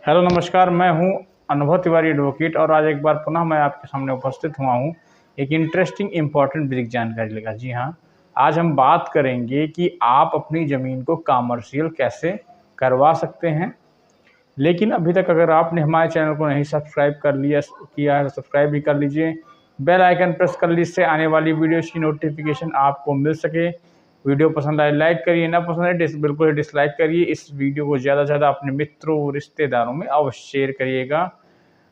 Hello नमस्कार, मैं हूं अनुभव तिवारी एडवोकेट और आज एक बार पुनः मैं आपके सामने उपस्थित हुआ हूं एक इंटरेस्टिंग इम्पॉर्टेंट ब्रीफ जानकारी लेकर। जी हाँ, आज हम बात करेंगे कि आप अपनी ज़मीन को कमर्शियल कैसे करवा सकते हैं। लेकिन अभी तक अगर आपने हमारे चैनल को नहीं सब्सक्राइब किया है तो सब्सक्राइब भी कर लीजिए, बेल आइकन प्रेस कर लीजिए, इससे आने वाली वीडियोज़ की नोटिफिकेशन आपको मिल सके। वीडियो पसंद आए लाइक करिए, ना पसंद आए बिल्कुल ही डिसलाइक करिए। इस वीडियो को ज़्यादा से ज़्यादा अपने मित्रों रिश्तेदारों में अवश्य शेयर करिएगा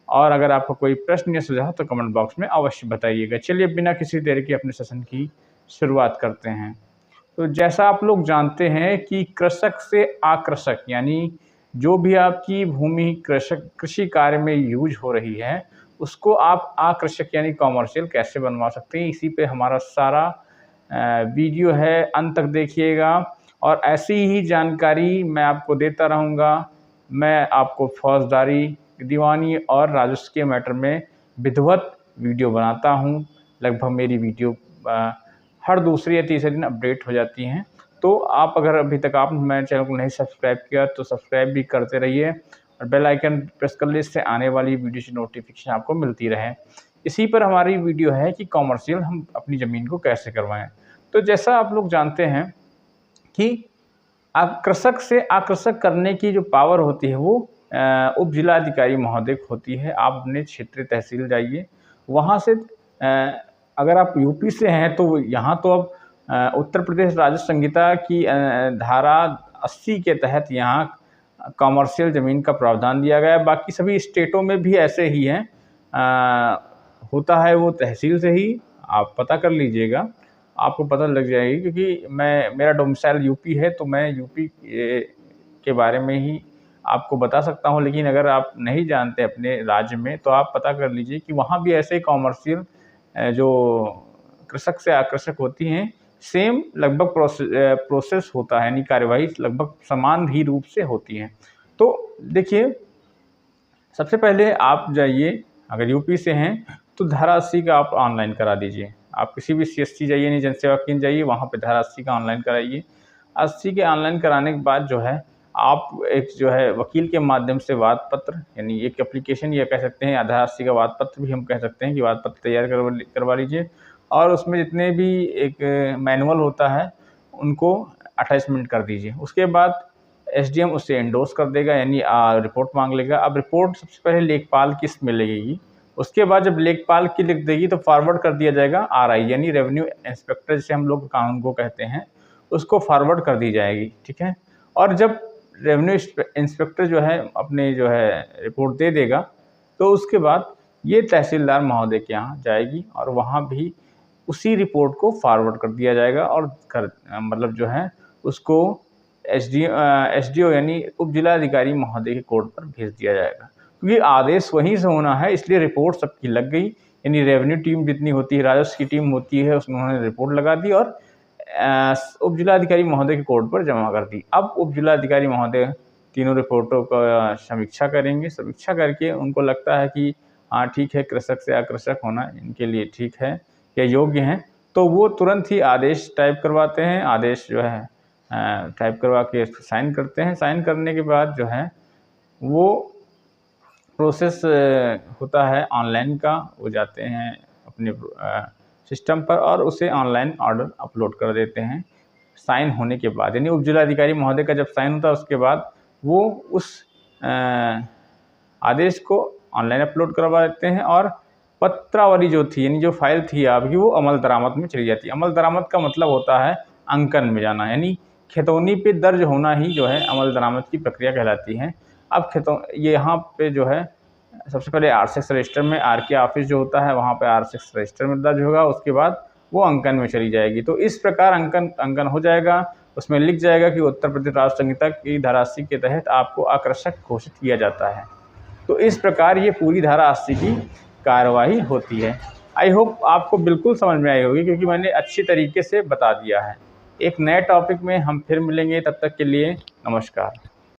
और अगर आपका कोई प्रश्न या सुझाव तो कमेंट बॉक्स में अवश्य बताइएगा। चलिए बिना किसी देर के अपने सेशन की शुरुआत करते हैं। तो जैसा आप लोग जानते हैं कि कृषक से आकृषक यानी जो भी आपकी भूमि कृषि कार्य में यूज हो रही है उसको आप आकृषक यानी कॉमर्शियल कैसे बनवा सकते हैं, इसी पे हमारा सारा वीडियो है। अंत तक देखिएगा और ऐसी ही जानकारी मैं आपको देता रहूँगा। मैं आपको फौजदारी, दीवानी और राजस्व के मैटर में विधिवत वीडियो बनाता हूँ। लगभग मेरी वीडियो हर दूसरे या तीसरे दिन अपडेट हो जाती हैं। तो आप अगर अभी तक आप मेरे चैनल को नहीं सब्सक्राइब किया तो सब्सक्राइब भी करते रहिए और बेल आइकन प्रेस कर लीजिए, इससे आने वाली वीडियो की नोटिफिकेशन आपको मिलती रहे। इसी पर हमारी वीडियो है कि कॉमर्शियल हम अपनी ज़मीन को कैसे करवाएं। तो जैसा आप लोग जानते हैं कि कृषक से आकृषक करने की जो पावर होती है वो उप जिलाधिकारी महोदय को होती है। आप अपने क्षेत्रीय तहसील जाइए, वहाँ से अगर आप यूपी से हैं तो यहाँ तो अब उत्तर प्रदेश राजस्व संहिता की धारा 80 के तहत यहाँ कॉमर्शियल ज़मीन का प्रावधान दिया गया है। बाकी सभी स्टेटों में भी ऐसे ही हैं, होता है वो तहसील से ही। आप पता कर लीजिएगा, आपको पता लग जाएगी, क्योंकि मेरा डोमिसाइल यूपी है तो मैं यूपी के बारे में ही आपको बता सकता हूँ। लेकिन अगर आप नहीं जानते अपने राज्य में तो आप पता कर लीजिए कि वहाँ भी ऐसे कॉमर्शियल जो कृषक से आकृषक होती हैं सेम लगभग प्रोसेस होता है, यानी कार्यवाही लगभग समान ही रूप से होती हैं। तो देखिए, सबसे पहले आप जाइए, अगर यूपी से हैं तो धारा 80 का आप ऑनलाइन करा दीजिए। आप किसी भी CSC जाइए, यानी जन सेवा केंद्र जाइए, वहाँ पे धारा 80 का ऑनलाइन कराइए। 80 के ऑनलाइन कराने के बाद जो है आप एक जो है वकील के माध्यम से वाद पत्र, यानी एक एप्लीकेशन या कह सकते हैं आधार 80 का वाद पत्र भी हम कह सकते हैं कि वाद पत्र तैयार करवा लीजिए और उसमें जितने भी एक मैनुअल होता है उनको अटैचमेंट कर दीजिए। उसके बाद SDM उससे एंडोर्स कर देगा, यानी रिपोर्ट मांग लेगा। अब रिपोर्ट सबसे पहले लेखपाल की इसमें लगेगी। उसके बाद जब लेखपाल की लिख देगी तो फॉरवर्ड कर दिया जाएगा RI यानी रेवेन्यू इंस्पेक्टर, जिसे हम लोग कानून को कहते हैं, उसको फॉरवर्ड कर दी जाएगी। ठीक है, और जब रेवेन्यू इंस्पेक्टर जो है अपने जो है रिपोर्ट दे देगा तो उसके बाद ये तहसीलदार महोदय के यहाँ जाएगी और वहाँ भी उसी रिपोर्ट को फॉरवर्ड कर दिया जाएगा और मतलब जो है उसको SDO यानी उप जिलाधिकारी महोदय के कोर्ट पर भेज दिया जाएगा। क्योंकि आदेश वहीं से होना है इसलिए रिपोर्ट सबकी लग गई, यानी रेवेन्यू टीम जितनी होती है, राजस्व की टीम होती है, उन्होंने रिपोर्ट लगा दी और उप जिलाधिकारी महोदय के कोर्ट पर जमा कर दी। अब उप जिलाधिकारी महोदय तीनों रिपोर्टों का समीक्षा करेंगे। समीक्षा करके उनको लगता है कि हाँ ठीक है, कृषक से आकृषक होना इनके लिए ठीक है या योग्य हैं, तो वो तुरंत ही आदेश टाइप करवाते हैं। आदेश जो है टाइप करवा के साइन करते हैं। साइन करने के बाद जो है वो प्रोसेस होता है ऑनलाइन का, वो जाते हैं अपने सिस्टम पर और उसे ऑनलाइन ऑर्डर अपलोड कर देते हैं। साइन होने के बाद, यानी उप जिलाधिकारी महोदय का जब साइन होता है उसके बाद वो उस आदेश को ऑनलाइन अपलोड करवा देते हैं और पत्रावली जो थी, यानी जो फाइल थी आपकी, वो अमल दरामद में चली जाती है। अमल दरामद का मतलब होता है अंकन में जाना, यानी खेतौनी पे दर्ज होना ही जो है अमल दरामद की प्रक्रिया कहलाती है। अब ये यहाँ पे जो है सबसे पहले R6 रजिस्टर में, RK ऑफिस जो होता है वहाँ पे R6 रजिस्टर में दर्ज होगा, उसके बाद वो अंकन में चली जाएगी। तो इस प्रकार अंकन हो जाएगा, उसमें लिख जाएगा कि उत्तर प्रदेश राजस्व संहिता की धारा 80 के तहत आपको आकृषक घोषित किया जाता है। तो इस प्रकार ये पूरी धारा 80 की कार्रवाई होती है। आई होप आपको बिल्कुल समझ में आई होगी, क्योंकि मैंने अच्छी तरीके से बता दिया है। एक नए टॉपिक में हम फिर मिलेंगे, तब तक के लिए नमस्कार।